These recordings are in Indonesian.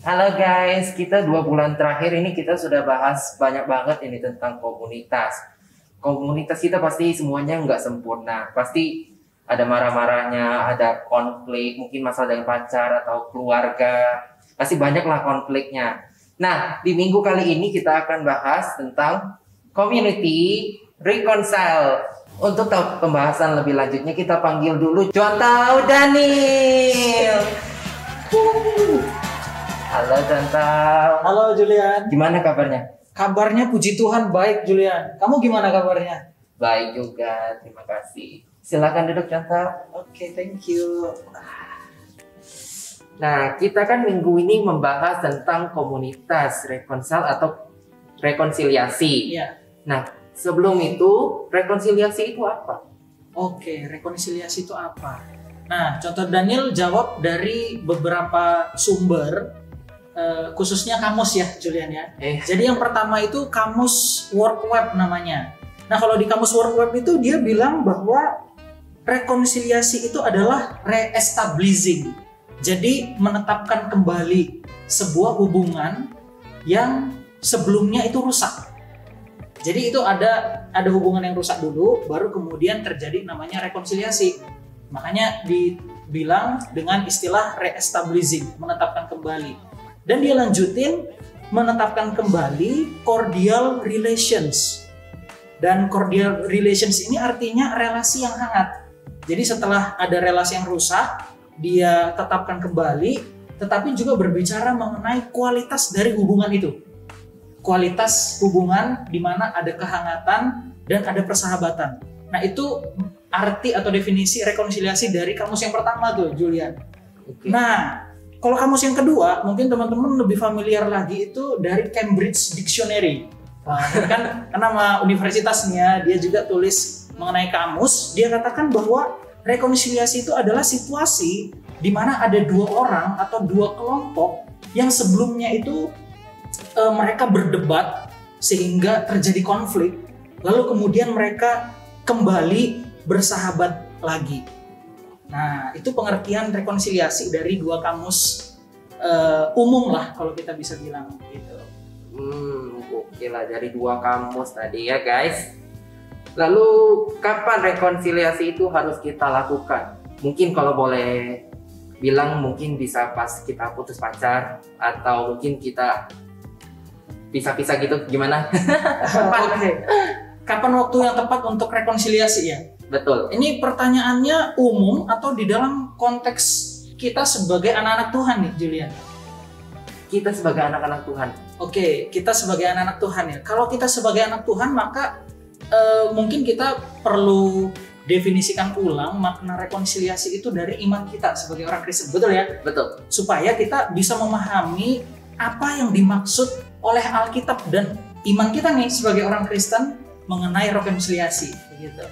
Halo guys, kita 2 bulan terakhir ini kita sudah bahas banyak banget ini tentang komunitas. Komunitas kita pasti semuanya nggak sempurna. Pasti ada marah-marahnya, ada konflik, mungkin masalah dengan pacar atau keluarga. Pasti banyaklah konfliknya. Nah, di minggu kali ini kita akan bahas tentang community reconcile. Untuk tahu pembahasan lebih lanjutnya kita panggil dulu Jontau Daniel. Halo Jontau. Halo Julian. Gimana kabarnya? Kabarnya puji Tuhan baik Julian. Kamu gimana kabarnya? Baik juga, terima kasih. Silakan duduk Jontau. Oke, thank you. Nah, kita kan minggu ini membahas tentang komunitas reconcile atau rekonsiliasi. Iya. Nah, sebelum itu, rekonsiliasi itu apa? Oke, rekonsiliasi itu apa? Nah, contoh Daniel jawab dari beberapa sumber, khususnya kamus ya, Julian ya. Jadi yang pertama itu kamus World Web namanya. Nah, kalau di kamus World Web itu dia bilang bahwa rekonsiliasi itu adalah re-establishing. Jadi menetapkan kembali sebuah hubungan yang sebelumnya itu rusak. Jadi itu ada hubungan yang rusak dulu, baru kemudian terjadi namanya rekonsiliasi. Makanya dibilang dengan istilah re-establishing, menetapkan kembali. Dan dia lanjutin menetapkan kembali cordial relations. Dan cordial relations ini artinya relasi yang hangat. Jadi setelah ada relasi yang rusak, dia tetapkan kembali, tetapi juga berbicara mengenai kualitas dari hubungan itu. Kualitas hubungan di mana ada kehangatan dan ada persahabatan. Nah, itu arti atau definisi rekonsiliasi dari kamus yang pertama tuh, Julian. Okay. Nah, kalau kamus yang kedua, mungkin teman-teman lebih familiar lagi itu dari Cambridge Dictionary. Nah, ini kan nama universitasnya, dia juga tulis mengenai kamus. Dia katakan bahwa rekonsiliasi itu adalah situasi di mana ada dua orang atau dua kelompok yang sebelumnya itu mereka berdebat sehingga terjadi konflik, lalu kemudian mereka kembali bersahabat lagi. Nah, itu pengertian rekonsiliasi dari dua kamus umum lah kalau kita bisa bilang gitu. Oke lah, dari dua kamus tadi ya guys. Lalu kapan rekonsiliasi itu harus kita lakukan? Mungkin kalau boleh bilang mungkin bisa pas kita putus pacar, atau mungkin kita pisah-pisah gitu, gimana? Oke. Kapan waktu yang tepat untuk rekonsiliasi ya? Betul. Ini pertanyaannya umum atau di dalam konteks kita sebagai anak-anak Tuhan nih, Julian? Kita sebagai anak-anak Tuhan. Oke, kita sebagai anak-anak Tuhan ya. Kalau kita sebagai anak Tuhan, maka mungkin kita perlu definisikan ulang makna rekonsiliasi itu dari iman kita sebagai orang Kristen. Betul ya? Betul. Supaya kita bisa memahami apa yang dimaksud oleh Alkitab dan iman kita nih sebagai orang Kristen mengenai rekonsiliasi gitu.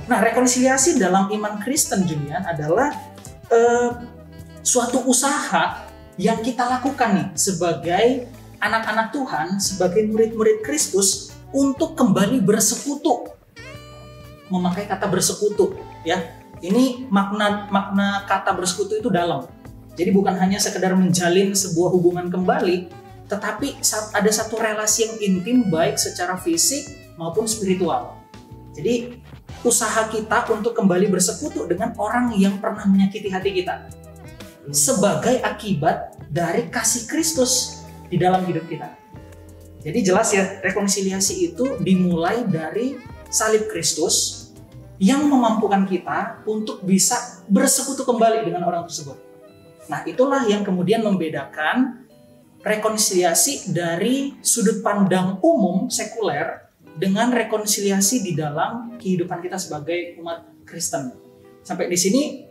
Nah, rekonsiliasi dalam iman Kristen, Julian, adalah suatu usaha yang kita lakukan nih sebagai anak-anak Tuhan, sebagai murid-murid Kristus untuk kembali bersekutu. Memakai kata bersekutu ya. Ini makna kata bersekutu itu dalam. Jadi bukan hanya sekedar menjalin sebuah hubungan kembali, tetapi ada satu relasi yang intim baik secara fisik maupun spiritual. Jadi usaha kita untuk kembali bersekutu dengan orang yang pernah menyakiti hati kita sebagai akibat dari kasih Kristus di dalam hidup kita. Jadi jelas ya, rekonsiliasi itu dimulai dari salib Kristus yang memampukan kita untuk bisa bersekutu kembali dengan orang tersebut. Nah, itulah yang kemudian membedakan rekonsiliasi dari sudut pandang umum sekuler dengan rekonsiliasi di dalam kehidupan kita sebagai umat Kristen. Sampai di sini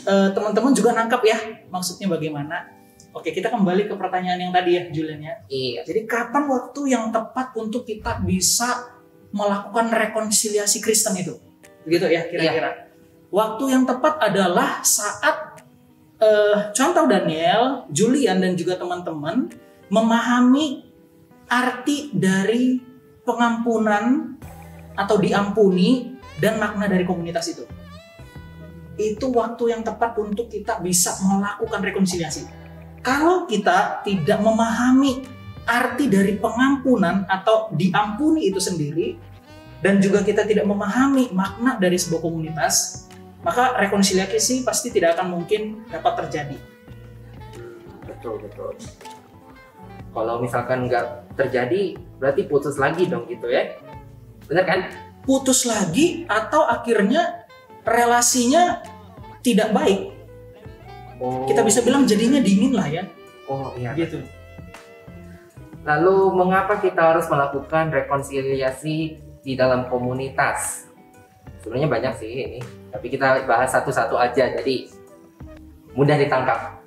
teman-teman juga nangkap ya maksudnya bagaimana. Oke, kita kembali ke pertanyaan yang tadi ya, Julian ya. Iya. Jadi kapan waktu yang tepat untuk kita bisa melakukan rekonsiliasi Kristen itu? Begitu ya kira-kira. Iya. Waktu yang tepat adalah saat contoh Daniel, Julian dan juga teman-teman memahami arti dari pengampunan atau diampuni dan makna dari komunitas itu. Itu waktu yang tepat untuk kita bisa melakukan rekonsiliasi. Kalau kita tidak memahami arti dari pengampunan atau diampuni itu sendiri, dan juga kita tidak memahami makna dari sebuah komunitas, maka rekonsiliasi pasti tidak akan mungkin dapat terjadi. Betul. Kalau misalkan nggak terjadi, berarti putus lagi dong gitu ya? Bener kan? Putus lagi atau akhirnya relasinya tidak baik. Kita bisa bilang jadinya dingin lah ya. Oh iya. Gitu. Lalu mengapa kita harus melakukan rekonsiliasi di dalam komunitas? Sebenarnya banyak sih ini, tapi kita bahas satu-satu aja, jadi mudah ditangkap.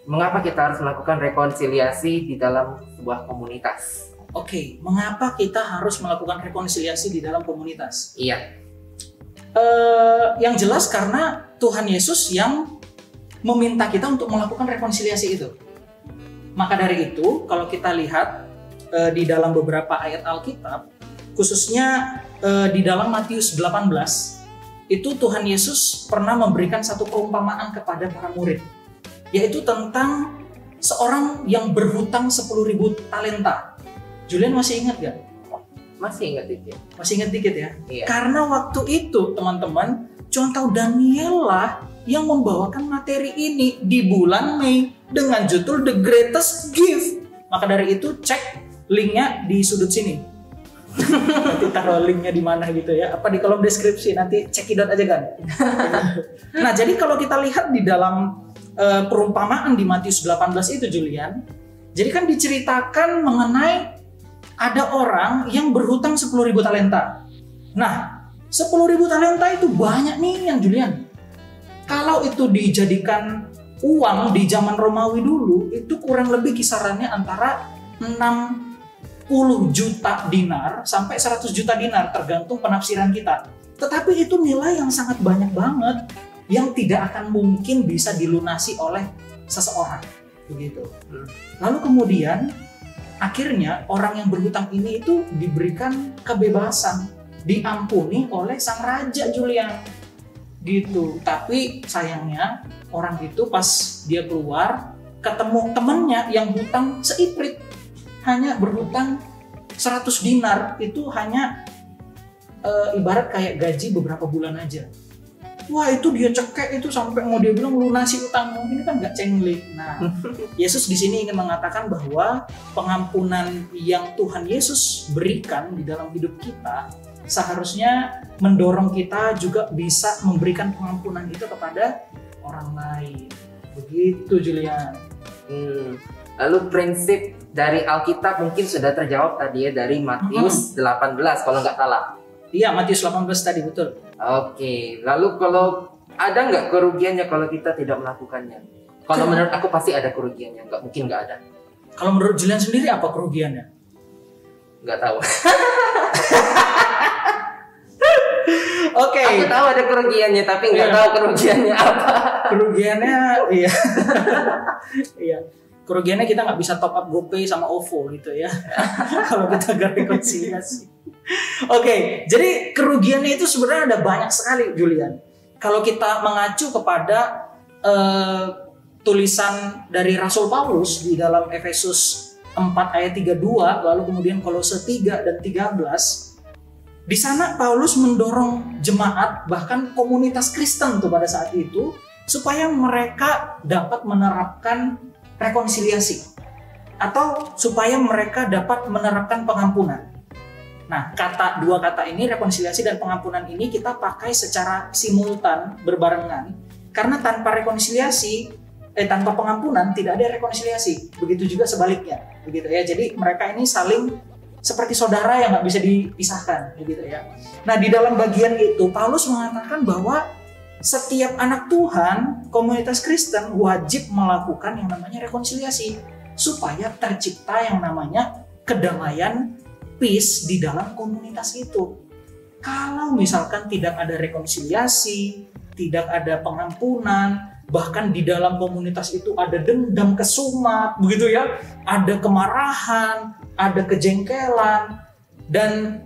Mengapa kita harus melakukan rekonsiliasi di dalam sebuah komunitas? Oke, mengapa kita harus melakukan rekonsiliasi di dalam komunitas? Iya. Yang jelas karena Tuhan Yesus yang meminta kita untuk melakukan rekonsiliasi itu. Maka dari itu, kalau kita lihat di dalam beberapa ayat Alkitab, khususnya di dalam Matius 18, itu Tuhan Yesus pernah memberikan satu perumpamaan kepada para murid, yaitu tentang seorang yang berhutang 10.000 talenta. Julian masih ingat gak? Masih ingat dikit. Masih ingat dikit ya? Iya. Karena waktu itu teman-teman, contoh Daniel lah yang membawakan materi ini di bulan Mei dengan judul The Greatest Gift. Maka dari itu cek linknya di sudut sini. Nanti taruh linknya di mana gitu ya. Apa di kolom deskripsi, nanti cekidot aja kan. Nah jadi kalau kita lihat di dalam perumpamaan di Matius 18 itu Julian, jadi kan diceritakan mengenai ada orang yang berhutang 10.000 talenta. Nah 10.000 talenta itu banyak nih yang Julian. Kalau itu dijadikan uang di zaman Romawi dulu, itu kurang lebih kisarannya antara 60 juta dinar sampai 100 juta dinar, tergantung penafsiran kita. Tetapi itu nilai yang sangat banyak banget, yang tidak akan mungkin bisa dilunasi oleh seseorang. Begitu. Lalu kemudian, akhirnya orang yang berhutang ini itu diberikan kebebasan, diampuni oleh sang raja Julian. Gitu. Tapi sayangnya orang itu pas dia keluar ketemu temennya yang hutang seiprit, hanya berhutang 100 dinar, itu hanya ibarat kayak gaji beberapa bulan aja. Wah itu dia cekek itu sampai mau dia bilang lunasi utangmu, ini kan gak cenglik. Nah Yesus di sini ingin mengatakan bahwa pengampunan yang Tuhan Yesus berikan di dalam hidup kita seharusnya mendorong kita juga bisa memberikan pengampunan itu kepada orang lain. Begitu Julian. Lalu prinsip dari Alkitab mungkin sudah terjawab tadi ya, dari Matius 18 kalau nggak salah. Iya, Matius 18 tadi, betul. Oke, lalu kalau ada nggak kerugiannya kalau kita tidak melakukannya? Kalau menurut aku pasti ada kerugiannya, nggak mungkin nggak ada. Kalau menurut Julian sendiri apa kerugiannya? Nggak tahu. Oke. Aku tahu ada kerugiannya, tapi nggak tahu kerugiannya apa. Kerugiannya, iya. Iya. Kerugiannya kita nggak bisa top up GoPay sama OVO gitu ya. Kalau kita gak rekonsiliasi. Oke, jadi kerugiannya itu sebenarnya ada banyak sekali, Julian. Kalau kita mengacu kepada tulisan dari Rasul Paulus di dalam Efesus 4 ayat 32, lalu kemudian Kolose 3 dan 13, di sana Paulus mendorong jemaat, bahkan komunitas Kristen tuh pada saat itu, supaya mereka dapat menerapkan rekonsiliasi atau supaya mereka dapat menerapkan pengampunan. Nah, dua kata ini, rekonsiliasi dan pengampunan ini kita pakai secara simultan, berbarengan, karena tanpa rekonsiliasi, tanpa pengampunan tidak ada rekonsiliasi. Begitu juga sebaliknya, begitu ya. Jadi mereka ini saling seperti saudara yang nggak bisa dipisahkan, begitu ya. Nah, di dalam bagian itu Paulus mengatakan bahwa setiap anak Tuhan, komunitas Kristen wajib melakukan yang namanya rekonsiliasi supaya tercipta yang namanya kedamaian, peace di dalam komunitas itu. Kalau misalkan tidak ada rekonsiliasi, tidak ada pengampunan, bahkan di dalam komunitas itu ada dendam, kesumat, begitu ya, ada kemarahan, ada kejengkelan, dan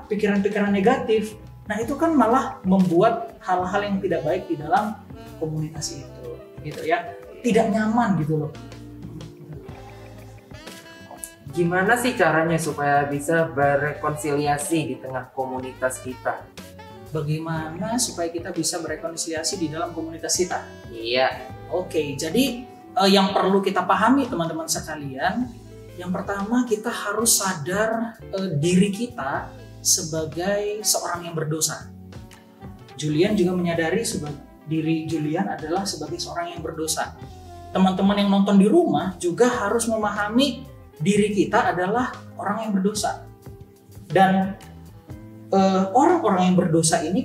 pikiran-pikiran negatif. Nah itu kan malah membuat hal-hal yang tidak baik di dalam komunitas itu, gitu ya. Tidak nyaman gitu loh. Gimana sih caranya supaya bisa berrekonsiliasi di tengah komunitas kita? Bagaimana supaya kita bisa berrekonsiliasi di dalam komunitas kita? Iya. Oke, jadi yang perlu kita pahami teman-teman sekalian, yang pertama kita harus sadar diri kita sebagai seorang yang berdosa. Julian juga menyadari diri Julian adalah sebagai seorang yang berdosa. Teman-teman yang nonton di rumah juga harus memahami diri kita adalah orang yang berdosa. Dan orang-orang yang berdosa ini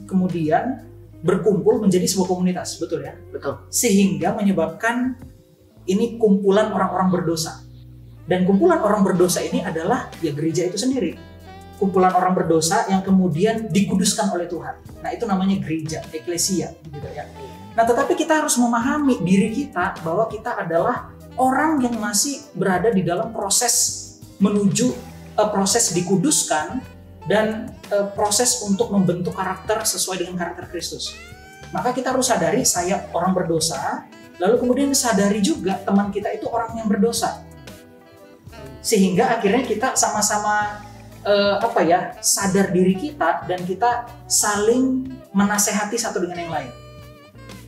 kemudian berkumpul menjadi sebuah komunitas, betul ya? Betul. Sehingga menyebabkan ini kumpulan orang-orang berdosa. Dan kumpulan orang berdosa ini adalah ya gereja itu sendiri. Kumpulan orang berdosa yang kemudian dikuduskan oleh Tuhan. Nah, itu namanya gereja, eklesia, gitu ya. Nah, tetapi kita harus memahami diri kita bahwa kita adalah orang yang masih berada di dalam proses menuju proses dikuduskan dan proses untuk membentuk karakter sesuai dengan karakter Kristus. Maka kita harus sadari saya orang berdosa, lalu kemudian sadari juga teman kita itu orang yang berdosa. Sehingga akhirnya kita sama-sama sadar diri kita dan kita saling menasehati satu dengan yang lain.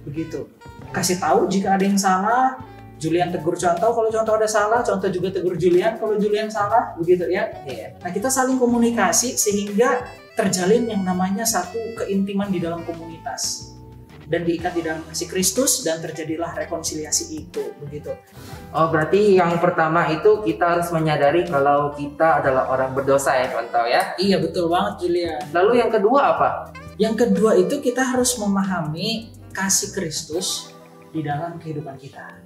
Begitu. Kasih tahu jika ada yang salah, Julian tegur contoh kalau contoh ada salah, contoh juga tegur Julian kalau Julian salah, begitu ya. Nah, kita saling komunikasi sehingga terjalin yang namanya satu keintiman di dalam komunitas dan diikat di dalam kasih Kristus dan terjadilah rekonsiliasi itu, begitu. Oh, berarti yang pertama itu kita harus menyadari kalau kita adalah orang berdosa ya, contoh ya. Iya, betul banget Julian. Lalu yang kedua apa? Yang kedua itu kita harus memahami kasih Kristus di dalam kehidupan kita.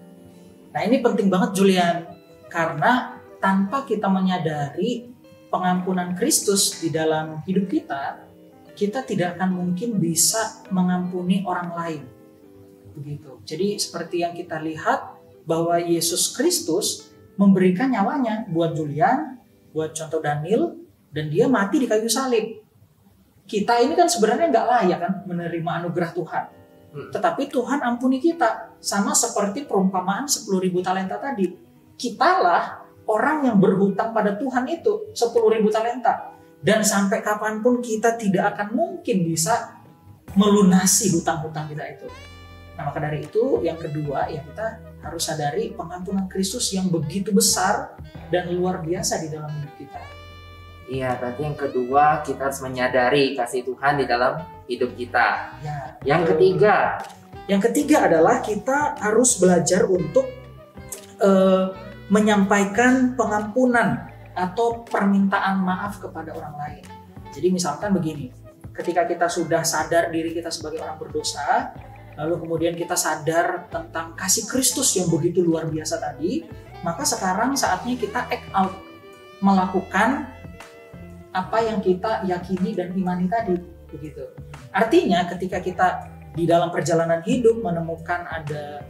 Nah, ini penting banget Julian, karena tanpa kita menyadari pengampunan Kristus di dalam hidup kita, kita tidak akan mungkin bisa mengampuni orang lain. Begitu. Jadi seperti yang kita lihat bahwa Yesus Kristus memberikan nyawanya buat Julian, buat contoh Daniel, dan dia mati di kayu salib. Kita ini kan sebenarnya nggak layak kan menerima anugerah Tuhan. Tetapi Tuhan ampuni kita. Sama seperti perumpamaan 10.000 talenta tadi. Kitalah orang yang berhutang pada Tuhan itu 10.000 talenta. Dan sampai kapanpun kita tidak akan mungkin bisa melunasi hutang-hutang kita itu. Nah, maka dari itu yang kedua ya kita harus sadari pengampunan Kristus yang begitu besar dan luar biasa di dalam hidup kita. Iya, berarti yang kedua kita harus menyadari kasih Tuhan di dalam hidup kita. Ya, yang ketiga? Yang ketiga adalah kita harus belajar untuk menyampaikan pengampunan atau permintaan maaf kepada orang lain. Jadi misalkan begini, ketika kita sudah sadar diri kita sebagai orang berdosa, lalu kemudian kita sadar tentang kasih Kristus yang begitu luar biasa tadi, maka sekarang saatnya kita act out, melakukan apa yang kita yakini dan imani tadi, begitu. Artinya ketika kita di dalam perjalanan hidup menemukan ada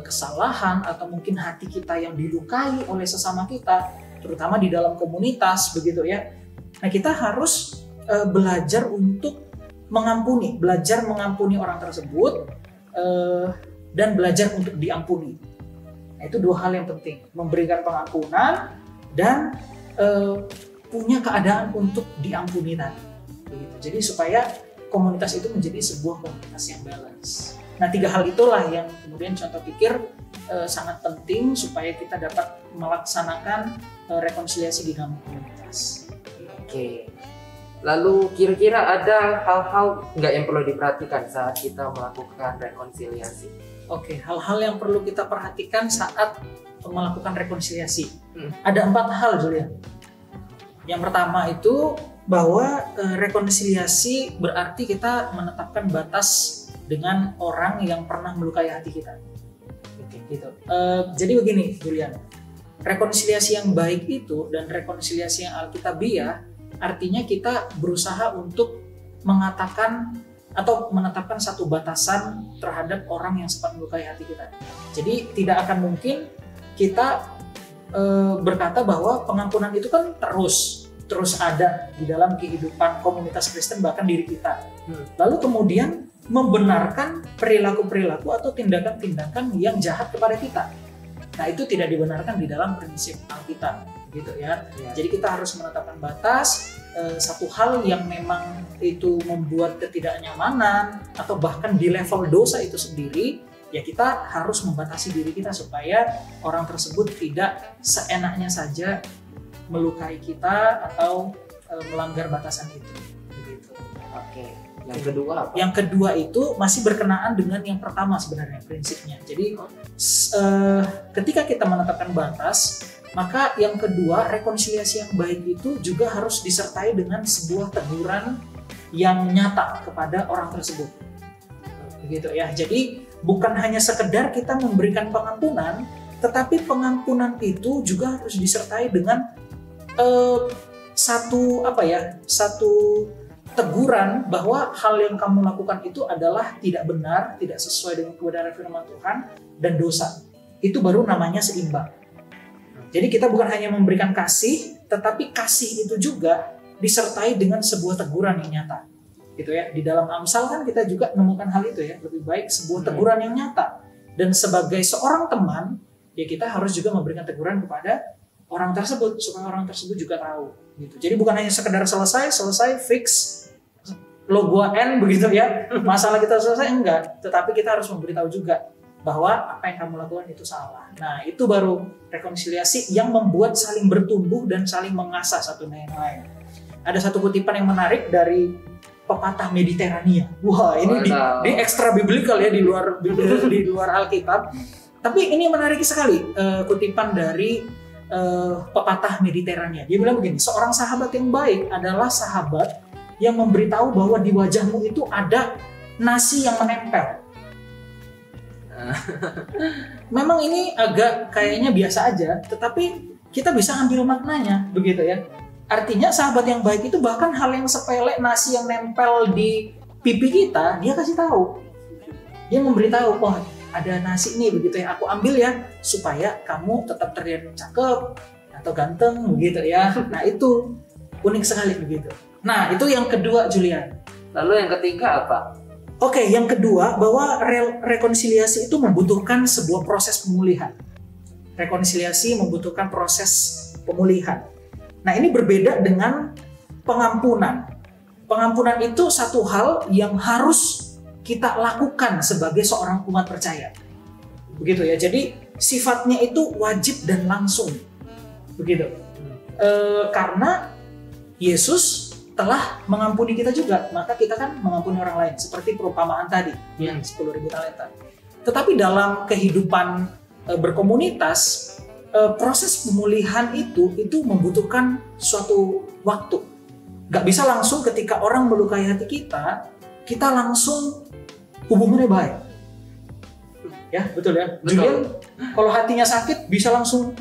kesalahan atau mungkin hati kita yang dilukai oleh sesama kita, terutama di dalam komunitas, begitu ya. Nah, kita harus belajar untuk mengampuni, belajar mengampuni orang tersebut dan belajar untuk diampuni. Nah, itu dua hal yang penting, memberikan pengampunan dan punya keadaan untuk diampuni tadi. Begitu. Jadi supaya komunitas itu menjadi sebuah komunitas yang balance. Nah, tiga hal itulah yang kemudian contoh pikir sangat penting supaya kita dapat melaksanakan rekonsiliasi di dalam komunitas. Oke. Lalu kira-kira ada hal-hal nggak yang perlu diperhatikan saat kita melakukan rekonsiliasi? Oke, hal-hal yang perlu kita perhatikan saat melakukan rekonsiliasi. Ada 4 hal, Julian. Yang pertama itu bahwa rekonsiliasi berarti kita menetapkan batas dengan orang yang pernah melukai hati kita. Gitu. Jadi begini, Julian. Rekonsiliasi yang baik itu dan rekonsiliasi yang alkitabiah artinya kita berusaha untuk mengatakan atau menetapkan satu batasan terhadap orang yang sempat melukai hati kita. Jadi tidak akan mungkin kita berkata bahwa pengampunan itu kan terus ada di dalam kehidupan komunitas Kristen bahkan diri kita. Lalu kemudian membenarkan perilaku-perilaku atau tindakan-tindakan yang jahat kepada kita. Nah, itu tidak dibenarkan di dalam prinsip Alkitab, gitu ya. Jadi kita harus menetapkan batas. Satu hal yang memang itu membuat ketidaknyamanan atau bahkan di level dosa itu sendiri, ya kita harus membatasi diri kita supaya orang tersebut tidak seenaknya saja melukai kita atau melanggar batasan itu. Begitu. Oke. Yang kedua apa? Yang kedua itu masih berkenaan dengan yang pertama sebenarnya prinsipnya. Jadi ketika kita menetapkan batas, maka yang kedua, rekonsiliasi yang baik itu juga harus disertai dengan sebuah teguran yang nyata kepada orang tersebut. Begitu ya. Jadi bukan hanya sekedar kita memberikan pengampunan, tetapi pengampunan itu juga harus disertai dengan satu teguran bahwa hal yang kamu lakukan itu adalah tidak benar, tidak sesuai dengan kebenaran firman Tuhan dan dosa. Itu baru namanya seimbang. Jadi kita bukan hanya memberikan kasih, tetapi kasih itu juga disertai dengan sebuah teguran yang nyata. Gitu ya. Di dalam Amsal kan kita juga menemukan hal itu ya. Lebih baik sebuah teguran yang nyata. Dan sebagai seorang teman, ya kita harus juga memberikan teguran kepada orang tersebut supaya orang tersebut juga tahu. Gitu. Jadi bukan hanya sekedar selesai fix logo N begitu ya. Masalah kita selesai enggak, tetapi kita harus memberitahu juga bahwa apa yang kamu lakukan itu salah. Nah, itu baru rekonsiliasi yang membuat saling bertumbuh dan saling mengasah satu dengan yang lain. Ada satu kutipan yang menarik dari pepatah Mediterania. Wah, ini di ekstra biblical ya, di luar Alkitab. Tapi ini menarik sekali kutipan dari pepatah Mediterania. Dia bilang begini, seorang sahabat yang baik adalah sahabat yang memberitahu bahwa di wajahmu itu ada nasi yang menempel. Memang ini agak kayaknya biasa aja, tetapi kita bisa ambil maknanya, begitu ya. Artinya sahabat yang baik itu bahkan hal yang sepele, nasi yang nempel di pipi kita, dia kasih tahu. Dia memberitahu, oh ada nasi nih, begitu ya, aku ambil ya, supaya kamu tetap terlihat cakep atau ganteng, begitu ya. Nah itu unik sekali begitu. Nah itu yang kedua, Julian. Lalu yang ketiga apa? Oke, yang kedua bahwa rekonsiliasi itu membutuhkan sebuah proses pemulihan. Rekonsiliasi membutuhkan proses pemulihan. Nah, ini berbeda dengan pengampunan. Pengampunan itu satu hal yang harus kita lakukan sebagai seorang umat percaya. Begitu ya. Jadi sifatnya itu wajib dan langsung. Begitu. Karena Yesus telah mengampuni kita juga, maka kita kan mengampuni orang lain seperti perumpamaan tadi yang 10.000 talenta. Tetapi dalam kehidupan berkomunitas, proses pemulihan itu membutuhkan suatu waktu. Gak bisa langsung ketika orang melukai hati kita langsung hubungannya baik. Ya, betul ya. Betul. Julian kalau hatinya sakit bisa langsung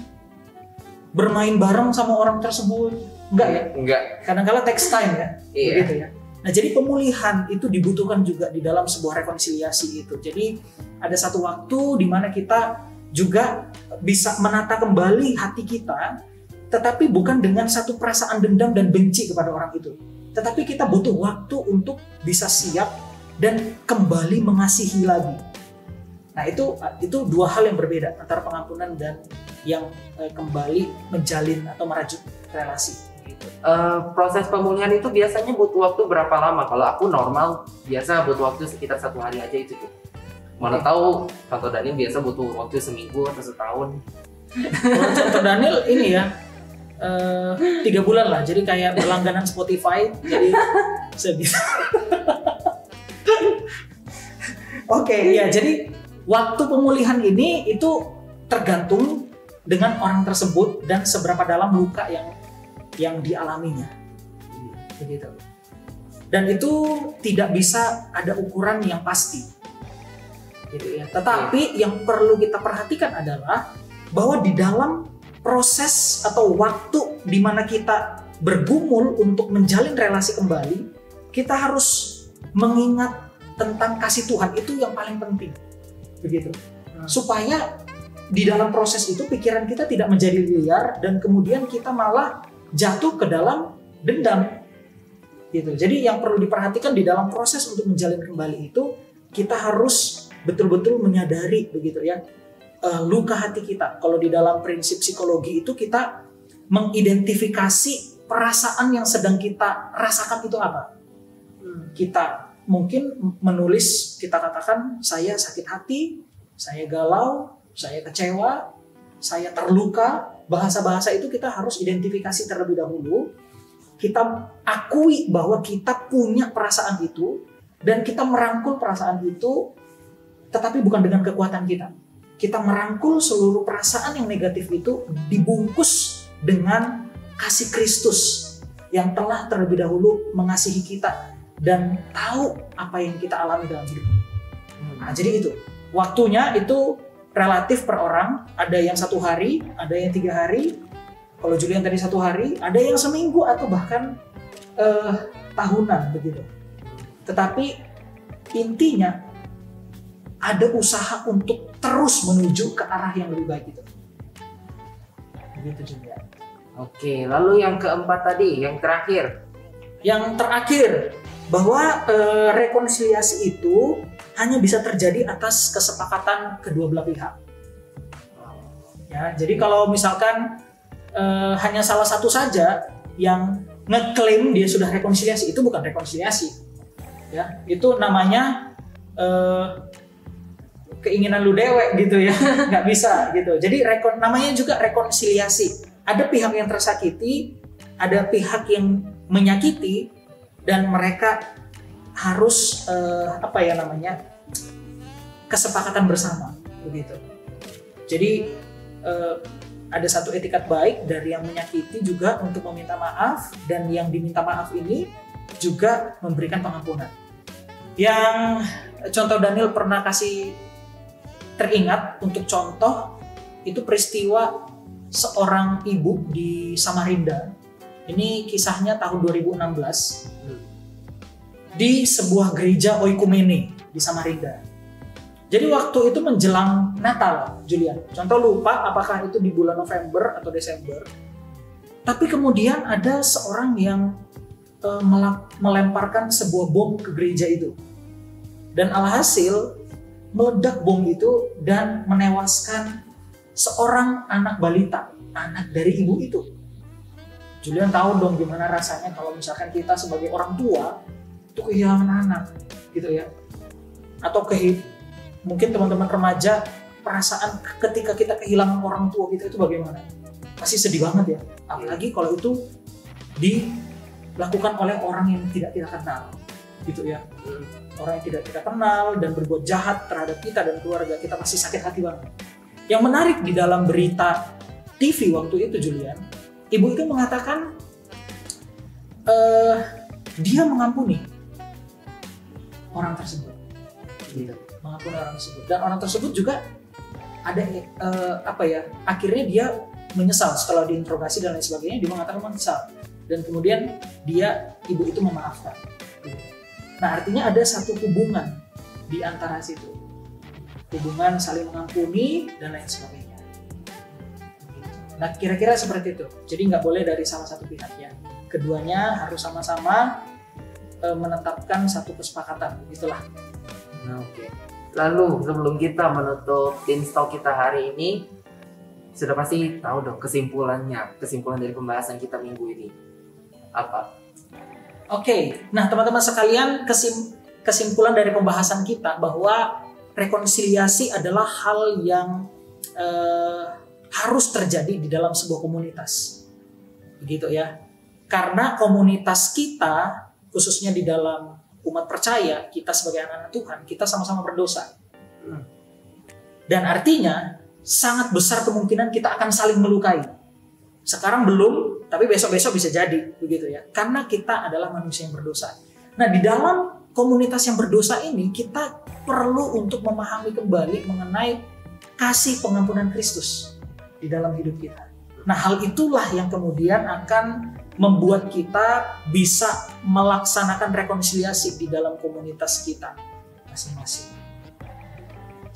bermain bareng sama orang tersebut. Enggak ya? Enggak. Kadang-kadang takes time ya. Iya. Begitu ya. Nah, jadi pemulihan itu dibutuhkan juga di dalam sebuah rekonsiliasi itu. Jadi ada satu waktu di mana kita juga bisa menata kembali hati kita, tetapi bukan dengan satu perasaan dendam dan benci kepada orang itu. Tetapi kita butuh waktu untuk bisa siap dan kembali mengasihi lagi. Nah, itu dua hal yang berbeda antara pengampunan dan yang kembali menjalin atau merajut relasi. Proses pemulihan itu biasanya butuh waktu berapa lama? Kalau aku normal biasa butuh waktu sekitar 1 hari aja itu cukup. Mana tahu Contoh Daniel biasa butuh waktu seminggu atau setahun. Kalau Contoh Daniel ini ya 3 bulan lah. Jadi kayak berlangganan Spotify. Jadi segitu. Oke, ya jadi waktu pemulihan ini itu tergantung dengan orang tersebut dan seberapa dalam luka yang dialaminya, begitu. Dan itu tidak bisa ada ukuran yang pasti, gitu ya. Tetapi yang perlu kita perhatikan adalah bahwa di dalam proses atau waktu di mana kita bergumul untuk menjalin relasi kembali, kita harus mengingat tentang kasih Tuhan, itu yang paling penting, begitu. Supaya di dalam proses itu pikiran kita tidak menjadi liar dan kemudian kita malah jatuh ke dalam dendam. gitu. Jadi yang perlu diperhatikan di dalam proses untuk menjalin kembali itu, kita harus betul-betul menyadari begitu ya, luka hati kita. Kalau di dalam prinsip psikologi itu kita mengidentifikasi perasaan yang sedang kita rasakan itu apa. Kita mungkin menulis, kita katakan saya sakit hati, saya galau, saya kecewa, saya terluka. Bahasa-bahasa itu kita harus identifikasi terlebih dahulu. Kita akui bahwa kita punya perasaan itu dan kita merangkul perasaan itu, tetapi bukan dengan kekuatan kita. Kita merangkul seluruh perasaan yang negatif itu dibungkus dengan kasih Kristus yang telah terlebih dahulu mengasihi kita dan tahu apa yang kita alami dalam hidup. Nah, jadi itu waktunya itu relatif per orang. Ada yang 1 hari, ada yang 3 hari. Kalau Julian tadi 1 hari, ada yang seminggu atau bahkan tahunan begitu. Tetapi intinya ada usaha untuk terus menuju ke arah yang lebih baik itu. Begitu juga. Oke, lalu yang keempat tadi, yang terakhir. Yang terakhir, bahwa rekonsiliasi itu hanya bisa terjadi atas kesepakatan kedua belah pihak. Ya, jadi kalau misalkan hanya salah satu saja yang ngeklaim dia sudah rekonsiliasi, itu bukan rekonsiliasi. Ya, itu namanya keinginan lu dewek gitu ya, nggak bisa gitu. Jadi namanya juga rekonsiliasi. Ada pihak yang tersakiti, ada pihak yang menyakiti, dan mereka harus kesepakatan bersama begitu. Jadi ada satu etikat baik dari yang menyakiti juga untuk meminta maaf, dan yang diminta maaf ini juga memberikan pengampunan. Yang contoh Daniel pernah kasih teringat untuk contoh itu peristiwa seorang ibu di Samarinda. Ini kisahnya tahun 2016 di sebuah gereja oikumene di Samarinda. Jadi waktu itu menjelang Natal, Julian. Contoh lupa apakah itu di bulan November atau Desember. Tapi kemudian ada seorang yang melemparkan sebuah bom ke gereja itu. Dan alhasil meledak bom itu dan menewaskan seorang anak balita, anak dari ibu itu. Julian tahu dong gimana rasanya kalau misalkan kita sebagai orang tua itu kehilangan anak, gitu ya. Atau mungkin teman-teman remaja, perasaan ketika kita kehilangan orang tua kita itu bagaimana? Pasti sedih banget ya. Apalagi kalau itu dilakukan oleh orang yang tidak kita kenal, gitu ya. Orang yang tidak kita kenal dan berbuat jahat terhadap kita dan keluarga kita, pasti sakit hati banget. Yang menarik di dalam berita TV waktu itu, Julian, ibu itu mengatakan dia mengampuni orang tersebut, mengampuni orang tersebut, dan orang tersebut juga ada akhirnya dia menyesal setelah diinterogasi dan lain sebagainya. Dia mengatakan menyesal, dan kemudian ibu itu memaafkan. Nah, artinya ada satu hubungan di antara situ, hubungan saling mengampuni dan lain sebagainya. Nah, kira-kira seperti itu. Jadi nggak boleh dari salah satu pihak ya. Keduanya harus sama-sama menetapkan satu kesepakatan. Itulah. Nah, oke. Lalu sebelum kita menutup Beanstalk kita hari ini, sudah pasti tahu dong kesimpulan dari pembahasan kita minggu ini apa? Oke. Nah, teman-teman sekalian, kesimpulan dari pembahasan kita bahwa rekonsiliasi adalah hal yang harus terjadi di dalam sebuah komunitas, begitu ya. Karena komunitas kita, khususnya di dalam umat percaya, kita sebagai anak-anak Tuhan, kita sama-sama berdosa. Dan artinya sangat besar kemungkinan kita akan saling melukai. Sekarang belum, tapi besok-besok bisa jadi, begitu ya. Karena kita adalah manusia yang berdosa. Nah, di dalam komunitas yang berdosa ini, kita perlu untuk memahami kembali mengenai kasih pengampunan Kristus di dalam hidup kita. Nah, hal itulah yang kemudian akan membuat kita bisa melaksanakan rekonsiliasi di dalam komunitas kita masing-masing.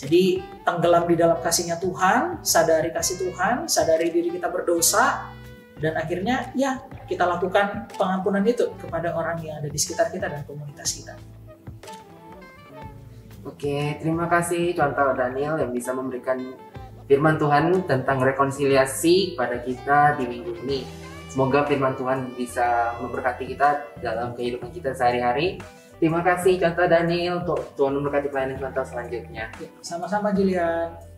Jadi, tenggelam di dalam kasihnya Tuhan, sadari kasih Tuhan, sadari diri kita berdosa, dan akhirnya ya kita lakukan pengampunan itu kepada orang yang ada di sekitar kita dan komunitas kita. Oke, terima kasih Contoh Daniel yang bisa memberikan firman Tuhan tentang rekonsiliasi pada kita di minggu ini. Semoga firman Tuhan bisa memberkati kita dalam kehidupan kita sehari-hari. Terima kasih Contoh Daniel, Tuhan memberkati pelayanan Contoh selanjutnya. Sama-sama Julian.